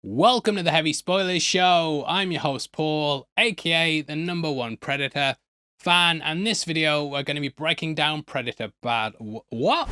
Welcome to the Heavy Spoilers Show. I'm your host Paul, aka the #1 Predator fan, and this video we're going to be breaking down Predator what?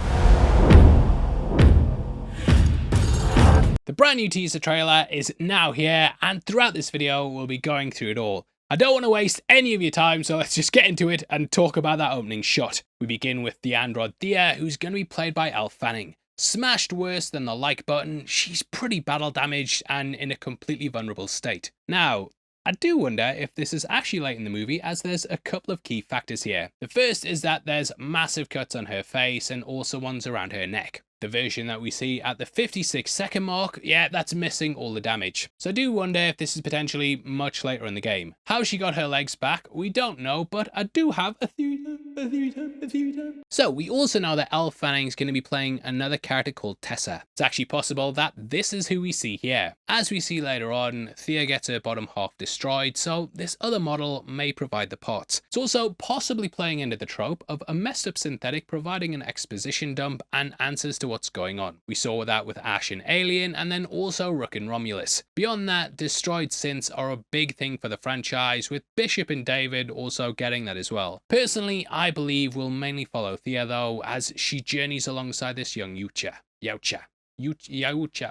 The brand new teaser trailer is now here, and throughout this video we'll be going through it all. I don't want to waste any of your time, so let's just get into it and talk about that opening shot. We begin with the android Thia, who's going to be played by Elle Fanning. Smashed worse than the like button, she's pretty battle damaged and in a completely vulnerable state. Now, I do wonder if this is actually late in the movie, as there's a couple of key factors here. The first is that there's massive cuts on her face and also ones around her neck. The version that we see at the 56-second mark, yeah, that's missing all the damage. So I do wonder if this is potentially much later in the game. How she got her legs back, we don't know, but I do have a theory. So we also know that Elle Fanning is going to be playing another character called Tessa. It's actually possible that this is who we see here. As we see later on, Thia gets her bottom half destroyed, so this other model may provide the parts. It's also possibly playing into the trope of a messed up synthetic providing an exposition dump and answers to what's going on. We saw that with Ash in Alien, and then also Rook in Romulus. Beyond that, destroyed synths are a big thing for the franchise, with Bishop and David also getting that as well. Personally, I believe we'll mainly follow Thia though, as she journeys alongside this young Youcha.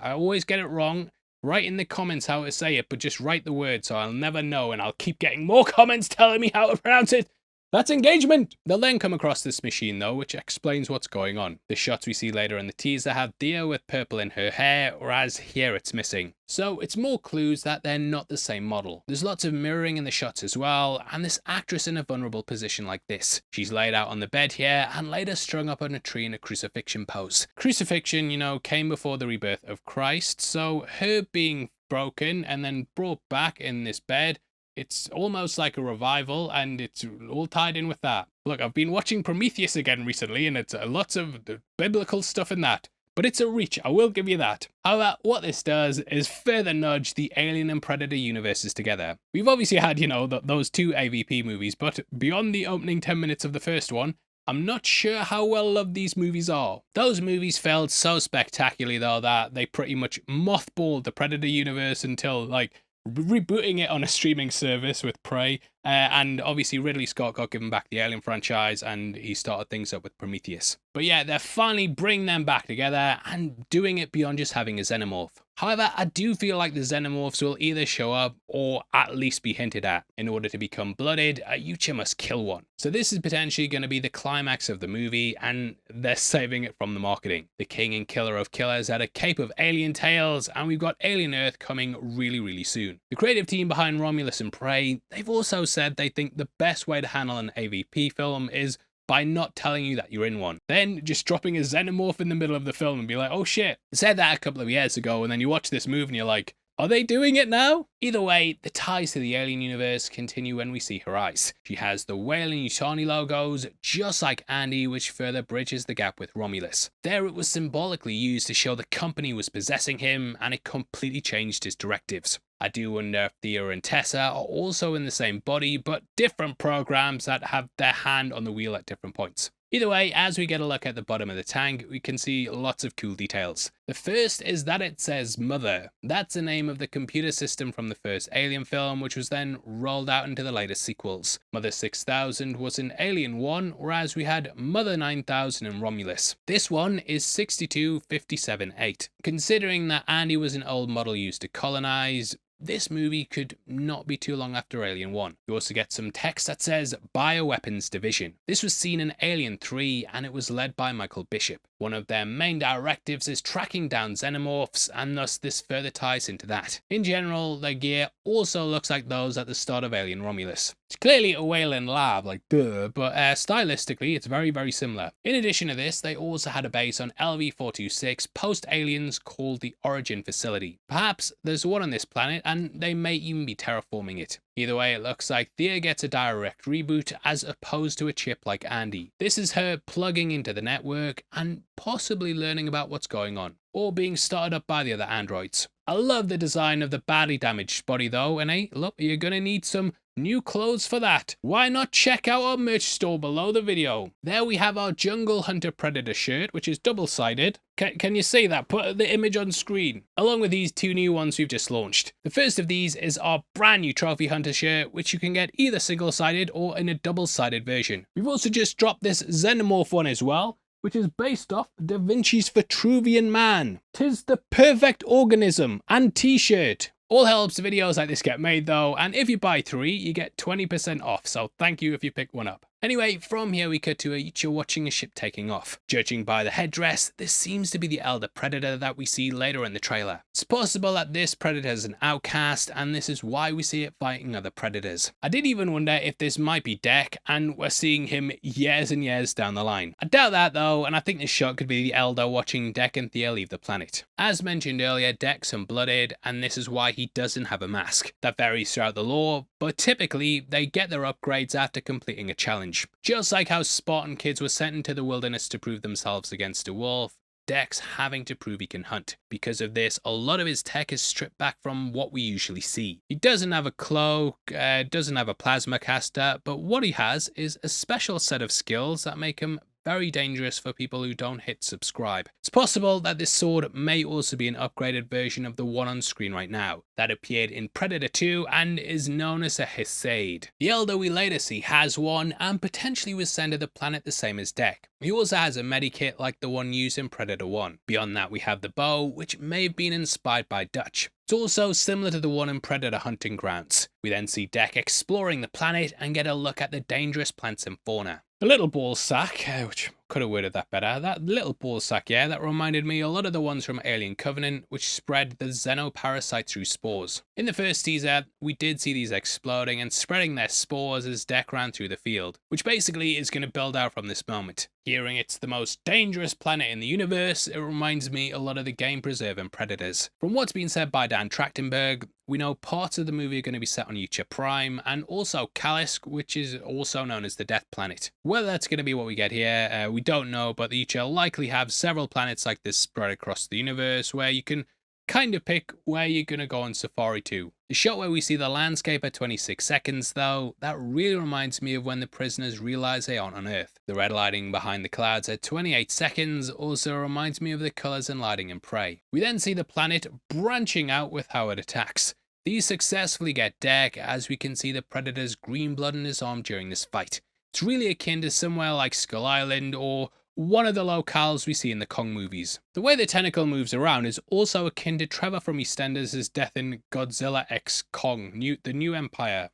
I always get it wrong. Write in the comments how to say it, but just write the word so I'll never know, and I'll keep getting more comments telling me how to pronounce it. That's engagement! They'll then come across this machine though, which explains what's going on. The shots we see later in the teaser have Thia with purple in her hair, whereas here it's missing. So it's more clues that they're not the same model. There's lots of mirroring in the shots as well, and this actress in a vulnerable position like this. She's laid out on the bed here, and later strung up on a tree in a crucifixion pose. Crucifixion, you know, came before the rebirth of Christ, so her being broken and then brought back in this bed, it's almost like a revival, and it's all tied in with that. Look, I've been watching Prometheus again recently, and it's lots of biblical stuff in that. But it's a reach, I will give you that. However, what this does is further nudge the Alien and Predator universes together. We've obviously had, you know, those two AVP movies, but beyond the opening 10 minutes of the first one, I'm not sure how well loved these movies are. Those movies failed so spectacularly though that they pretty much mothballed the Predator universe until, like, rebooting it on a streaming service with Prey, and obviously Ridley Scott got given back the Alien franchise and he started things up with Prometheus. But yeah, they're finally bringing them back together and doing it beyond just having a xenomorph. However, I do feel like the xenomorphs will either show up or at least be hinted at. In order to become blooded, a Youcha must kill one. So this is potentially going to be the climax of the movie, and they're saving it from the marketing. The king and killer of killers had a cape of alien tails, and we've got Alien Earth coming really soon. The creative team behind Romulus and Prey, they've also said they think the best way to handle an AVP film is by not telling you that you're in one. Then just dropping a xenomorph in the middle of the film and be like, oh shit. I said that a couple of years ago, and then you watch this movie and you're like, are they doing it now? Either way, the ties to the Alien universe continue when we see her eyes. She has the Whale and Yutani logos, just like Andy, which further bridges the gap with Romulus. There it was symbolically used to show the company was possessing him, and it completely changed his directives. I do wonder if Thea and Tessa are also in the same body, but different programs that have their hand on the wheel at different points. Either way, as we get a look at the bottom of the tank, we can see lots of cool details. The first is that it says Mother. That's the name of the computer system from the first Alien film, which was then rolled out into the latest sequels. Mother 6000 was in Alien 1, whereas we had Mother 9000 in Romulus. This one is 62578. Considering that Andy was an old model used to colonize, this movie could not be too long after Alien 1. You also get some text that says Bioweapons Division. This was seen in Alien 3, and it was led by Michael Bishop. One of their main directives is tracking down xenomorphs, and thus this further ties into that. In general, their gear also looks like those at the start of Alien Romulus. It's clearly a Wayland lab, like duh, but stylistically it's very similar. In addition to this, they also had a base on LV-426 post-Aliens called the Origin Facility. Perhaps there's one on this planet, and they may even be terraforming it. Either way, it looks like Thea gets a direct reboot as opposed to a chip like Andy. This is her plugging into the network and possibly learning about what's going on. or being started up by the other androids. I love the design of the badly damaged body though, and hey, look, you're gonna need some new clothes for that. Why not check out our merch store below the video? There we have our Jungle Hunter Predator shirt, which is double-sided. Can you see that? Put the image on screen. Along with these two new ones we've just launched. The first of these is our brand new Trophy Hunter shirt, which you can get either single-sided or in a double-sided version. We've also just dropped this Xenomorph one as well, which is based off Da Vinci's Vitruvian Man. 'Tis the perfect organism and t-shirt. All helps videos like this get made though, and if you buy 3, you get 20% off, so thank you if you pick one up. Anyway, from here we cut to each watching a ship taking off. Judging by the headdress, this seems to be the elder Predator that we see later in the trailer. It's possible that this Predator is an outcast, and this is why we see it fighting other Predators. I did even wonder if this might be Dek, and we're seeing him years and years down the line. I doubt that though, and I think this shot could be the elder watching Dek and Thia leave the planet. As mentioned earlier, Dek's unblooded, and this is why he doesn't have a mask. That varies throughout the lore, but typically they get their upgrades after completing a challenge. Just like how Spartan kids were sent into the wilderness to prove themselves against a wolf, Dek's having to prove he can hunt. Because of this, a lot of his tech is stripped back from what we usually see. He doesn't have a cloak, doesn't have a plasma caster, but what he has is a special set of skills that make him very dangerous for people who don't hit subscribe. It's possible that this sword may also be an upgraded version of the one on screen right now, that appeared in Predator 2 and is known as a Hesiod. The Elder we later see has one and potentially was sent to the planet the same as Dek. He also has a medikit like the one used in Predator 1. Beyond that we have the bow, which may have been inspired by Dutch. It's also similar to the one in Predator Hunting Grounds. We then see Dek exploring the planet and get a look at the dangerous plants and fauna. The little ball sack, which could have worded that better, that little ball sack, yeah, that reminded me a lot of the ones from Alien Covenant, which spread the xenoparasite through spores. In the first teaser, we did see these exploding and spreading their spores as Dek ran through the field, which basically is going to build out from this moment. Hearing it's the most dangerous planet in the universe, it reminds me a lot of the game Preserve and Predators. From what's been said by Dan Trachtenberg, we know parts of the movie are going to be set on Ucha Prime, and also Kalisk, which is also known as the Death Planet. Whether that's going to be what we get here, we don't know, but the Ucha likely have several planets like this spread across the universe, where you can kind of pick where you're going to go on safari to. The shot where we see the landscape at 26 seconds though, that really reminds me of when the prisoners realize they aren't on Earth. The red lighting behind the clouds at 28 seconds also reminds me of the colors and lighting in Prey. We then see the planet branching out with how it attacks. These successfully get Dek, as we can see the Predator's green blood in his arm during this fight. It's really akin to somewhere like Skull Island or one of the locales we see in the Kong movies. The way the tentacle moves around is also akin to Trevor from EastEnders' death in Godzilla x Kong, the New Empire.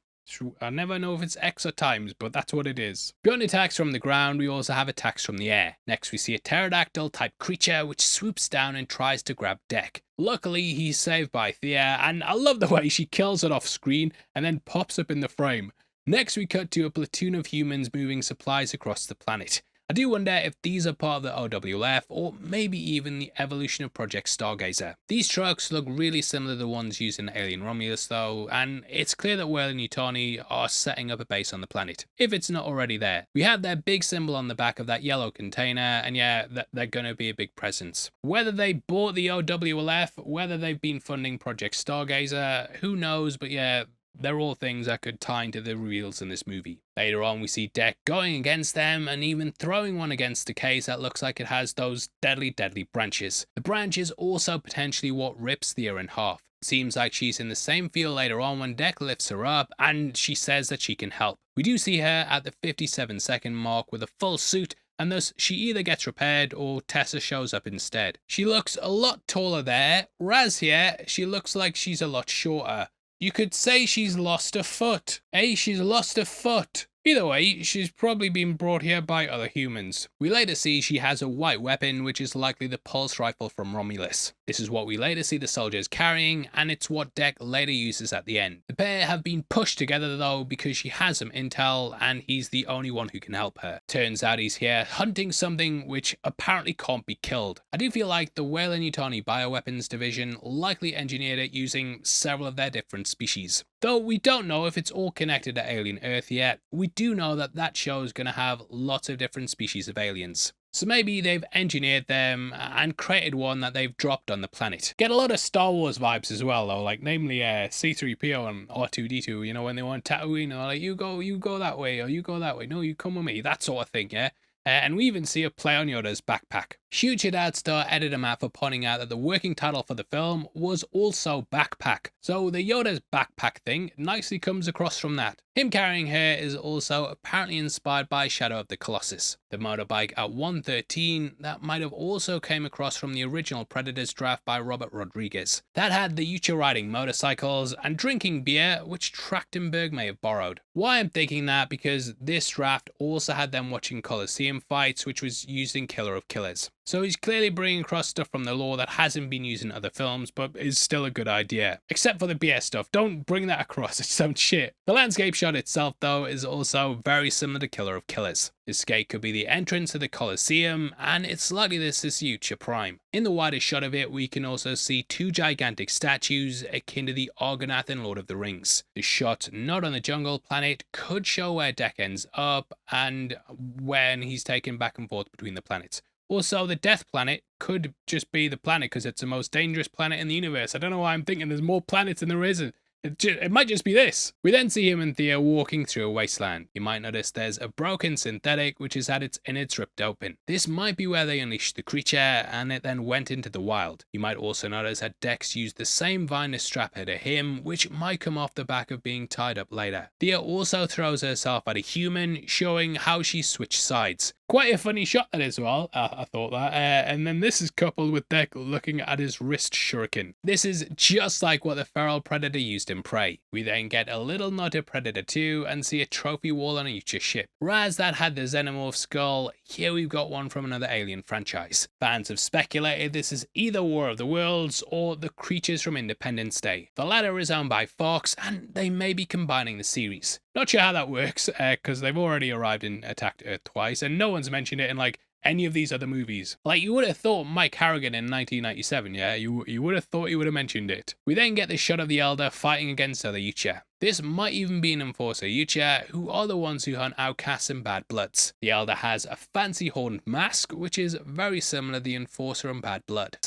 I never know if it's X or times, but that's what it is. Beyond attacks from the ground, we also have attacks from the air. Next we see a pterodactyl type creature which swoops down and tries to grab Dek. Luckily he's saved by Thia, and I love the way she kills it off screen and then pops up in the frame. Next we cut to a platoon of humans moving supplies across the planet. I do wonder if these are part of the OWF or maybe even the evolution of Project Stargazer. These trucks look really similar to the ones used in Alien Romulus though, and it's clear that Weyland-Yutani are setting up a base on the planet, if it's not already there. We have their big symbol on the back of that yellow container, and yeah, they're gonna be a big presence. Whether they bought the OWF, whether they've been funding Project Stargazer, who knows, but yeah, they're all things that could tie into the reveals in this movie. Later on we see Dek going against them and even throwing one against a case that looks like it has those deadly branches. The branch is also potentially what rips Thea in half. It seems like she's in the same field later on when Dek lifts her up and she says that she can help. We do see her at the 57-second mark with a full suit, and thus she either gets repaired or Tessa shows up instead. She looks a lot taller there, whereas here she looks like she's a lot shorter. You could say she's lost a foot. She's lost a foot. Either way, she's probably been brought here by other humans. We later see she has a white weapon, which is likely the pulse rifle from Romulus. This is what we later see the soldiers carrying, and it's what Dek later uses at the end. The pair have been pushed together though because she has some intel and he's the only one who can help her. Turns out he's here hunting something which apparently can't be killed. I do feel like the Weyland-Yutani Bioweapons Division likely engineered it using several of their different species. Though we don't know if it's all connected to Alien Earth yet, we do know that that show is going to have lots of different species of aliens. So maybe they've engineered them and created one that they've dropped on the planet. Get a lot of Star Wars vibes as well though, like namely C-3PO and R2-D2, you know, when they want Tatooine, or like, you go that way, or you go that way, no, you come with me, that sort of thing, yeah? And we even see a play on Yoda's backpack. Huge shout to Editor Matt for pointing out that the working title for the film was also Backpack. So the Yoda's backpack thing nicely comes across from that. Him carrying her is also apparently inspired by Shadow of the Colossus. The motorbike at 113 that might have also came across from the original Predators draft by Robert Rodriguez. That had the Yucha riding motorcycles and drinking beer, which Trachtenberg may have borrowed. Why I'm thinking that, because this draft also had them watching Coliseum fights, which was used in Killer of Killers. So he's clearly bringing across stuff from the lore that hasn't been used in other films, but is still a good idea. Except for the BS stuff, don't bring that across, it sounds shit. The landscape shot itself though is also very similar to Killer of Killers. This gate could be the entrance to the Coliseum, and it's likely this is Yucha Prime. In the widest shot of it, we can also see two gigantic statues akin to the Argonath in Lord of the Rings. The shot not on the jungle planet could show where Deck ends up and when he's taken back and forth between the planets. Also, the Death Planet could just be the planet because it's the most dangerous planet in the universe. I don't know why I'm thinking there's more planets than there isn't. It might just be this. We then see him and Thia walking through a wasteland. You might notice there's a broken synthetic which has had its innards ripped open. This might be where they unleashed the creature and it then went into the wild. You might also notice that Dex used the same vine to strap her to him, which might come off the back of being tied up later. Thia also throws herself at a human, showing how she switched sides. Quite a funny shot that as well, I thought that. And then this is coupled with Deck looking at his wrist shuriken. This is just like what the feral Predator used in Prey. We then get a little nod to Predator 2 and see a trophy wall on a Yucha ship. Whereas that had the Xenomorph skull, here we've got one from another Alien franchise. Fans have speculated this is either War of the Worlds or the creatures from Independence Day. The latter is owned by Fox and they may be combining the series. Not sure how that works, because they've already arrived in Attacked Earth twice, and no one's mentioned it in like any of these other movies. Like, you would have thought Mike Harrigan in 1997, yeah? You would have thought he would have mentioned it. We then get the shot of the Elder fighting against other Yucha. This might even be an Enforcer Yucha, who are the ones who hunt outcasts and bad bloods. The Elder has a fancy horned mask, which is very similar to the Enforcer and Bad Blood.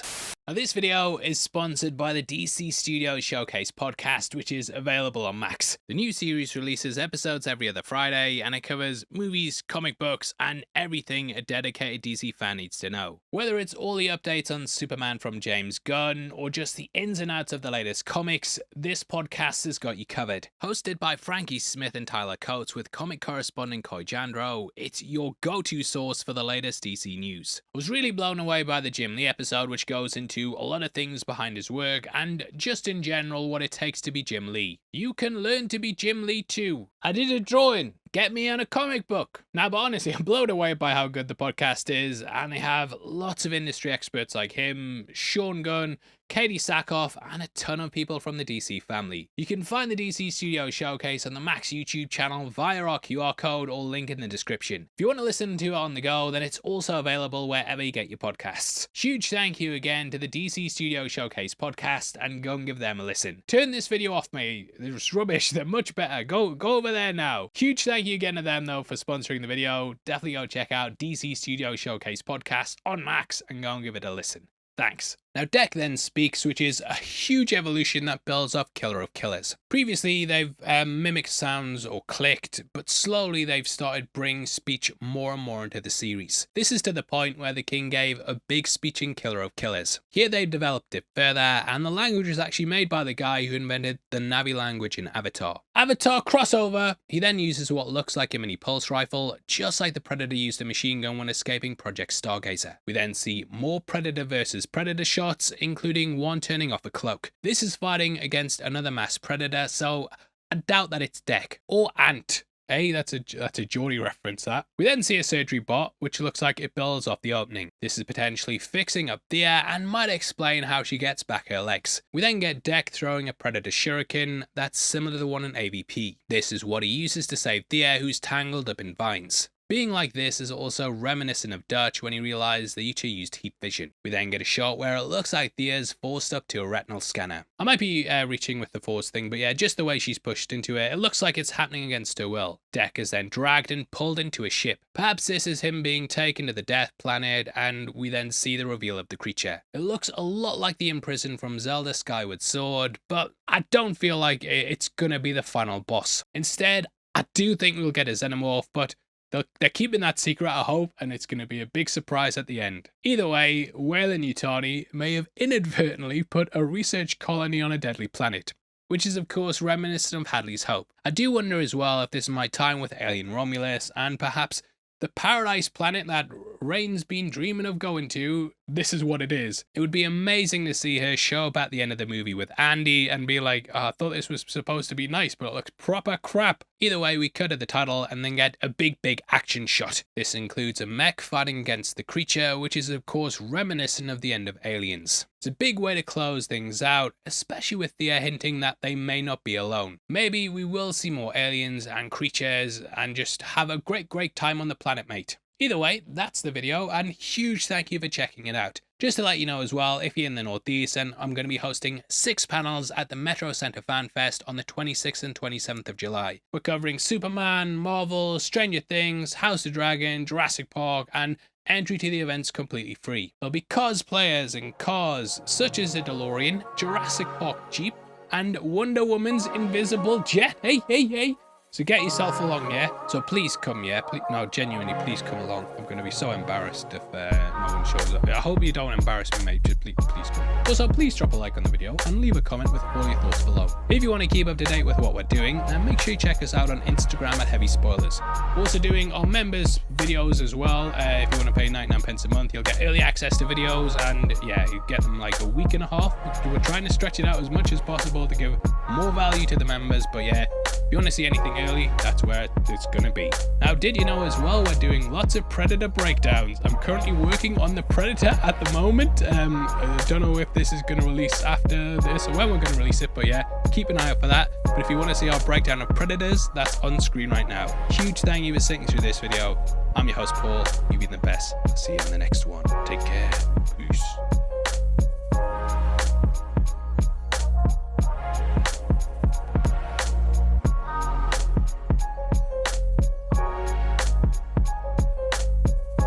Now, this video is sponsored by the DC Studios Showcase podcast, which is available on Max. The new series releases episodes every other Friday, and it covers movies, comic books, and everything a dedicated DC fan needs to know. Whether it's all the updates on Superman from James Gunn, or just the ins and outs of the latest comics, this podcast has got you covered. Hosted by Frankie Smith and Tyler Coates with comic correspondent Coy Jandro, it's your go-to source for the latest DC news. I was really blown away by the Jim Lee episode, which goes into a lot of things behind his work and just in general what it takes to be Jim Lee. You can learn to be Jim Lee too. I did a drawing. Get me on a comic book. Now, but honestly, I'm blown away by how good the podcast is, and they have lots of industry experts like him, Sean Gunn, Katie Sackhoff, and a ton of people from the DC family. You can find the DC Studio Showcase on the Max YouTube channel via our QR code or link in the description. If you want to listen to it on the go, then it's also available wherever you get your podcasts. Huge thank you again to the DC Studio Showcase podcast, and go and give them a listen. Turn this video off, mate. It's rubbish. They're much better. Go over there now. Huge thank you again to them though for sponsoring the video. Definitely go check out DC Studio Showcase podcast on Max and go and give it a listen. Thanks. Now, Deck then speaks, which is a huge evolution that builds off Killer of Killers. Previously, they've mimicked sounds or clicked, but slowly they've started bringing speech more and more into the series. This is to the point where the King gave a big speech in Killer of Killers. Here they've developed it further, and the language was actually made by the guy who invented the Navi language in Avatar. Avatar crossover! He then uses what looks like a mini pulse rifle, just like the Predator used a machine gun when escaping Project Stargazer. We then see more Predator versus Predator shots, including one turning off a cloak. This is fighting against another mass predator, so I doubt that it's Deck or Ant. Hey, that's a Geordie reference, that. We then see a surgery bot, which looks like it builds off the opening. This is potentially fixing up Thea and might explain how she gets back her legs. We then get Deck throwing a Predator shuriken that's similar to the one in AVP. This is what he uses to save Thea, who's tangled up in vines. Being like this is also reminiscent of Dutch when he realised the Ucha used heat vision. We then get a shot where it looks like Thia's forced up to a retinal scanner. I might be reaching with the force thing, but yeah, just the way she's pushed into it, it looks like it's happening against her will. Deck is then dragged and pulled into a ship. Perhaps this is him being taken to the Death Planet, and we then see the reveal of the creature. It looks a lot like the Imprisoned from Zelda Skyward Sword, but I don't feel like it's gonna be the final boss. Instead, I do think we'll get a Xenomorph, but they're keeping that secret, I hope, and it's going to be a big surprise at the end. Either way, Weyland-Yutani may have inadvertently put a research colony on a deadly planet, which is of course reminiscent of Hadley's Hope. I do wonder as well if this might tie in with Alien Romulus, and perhaps the paradise planet that Rain's been dreaming of going to, this is what it is. It would be amazing to see her show up at the end of the movie with Andy and be like, oh, I thought this was supposed to be nice, but it looks proper crap. Either way, we cut at the title and then get a big action shot. This includes a mech fighting against the creature, which is of course reminiscent of the end of Aliens. It's a big way to close things out, especially with Thea hinting that they may not be alone. Maybe we will see more aliens and creatures and just have a great time on the planet, mate. Either way, that's the video, and huge thank you for checking it out. Just to let you know as well, if you're in the Northeast, then I'm going to be hosting 6 panels at the Metro Center Fan Fest on the 26th and 27th of July. We're covering Superman, Marvel, Stranger Things, House of Dragon, Jurassic Park, and entry to the event's completely free. There'll be cosplayers and cars such as the DeLorean, Jurassic Park Jeep, and Wonder Woman's invisible jet. Hey. So get yourself along, yeah? So please come, yeah? No, genuinely, please come along. I'm going to be so embarrassed if no one shows up. I hope you don't embarrass me, mate. Just please come. Also, please drop a like on the video and leave a comment with all your thoughts below. If you want to keep up to date with what we're doing, then make sure you check us out on Instagram at Heavy Spoilers. We're also doing our members videos as well. If you want to pay 99p a month, you'll get early access to videos, and yeah, you get them like a week and a half. We're trying to stretch it out as much as possible to give more value to the members, but yeah, if you want to see anything early, that's where it's gonna be. Now, did you know as well, we're doing lots of Predator breakdowns. I'm currently working on the Predator at the moment. I don't know if this is gonna release after this or when we're gonna release it, but yeah, keep an eye out for that. But if you want to see our breakdown of Predators, that's on screen right now. Huge thank you for sitting through this video. I'm your host Paul, you've been the best. See you in the next one. Take care. Peace.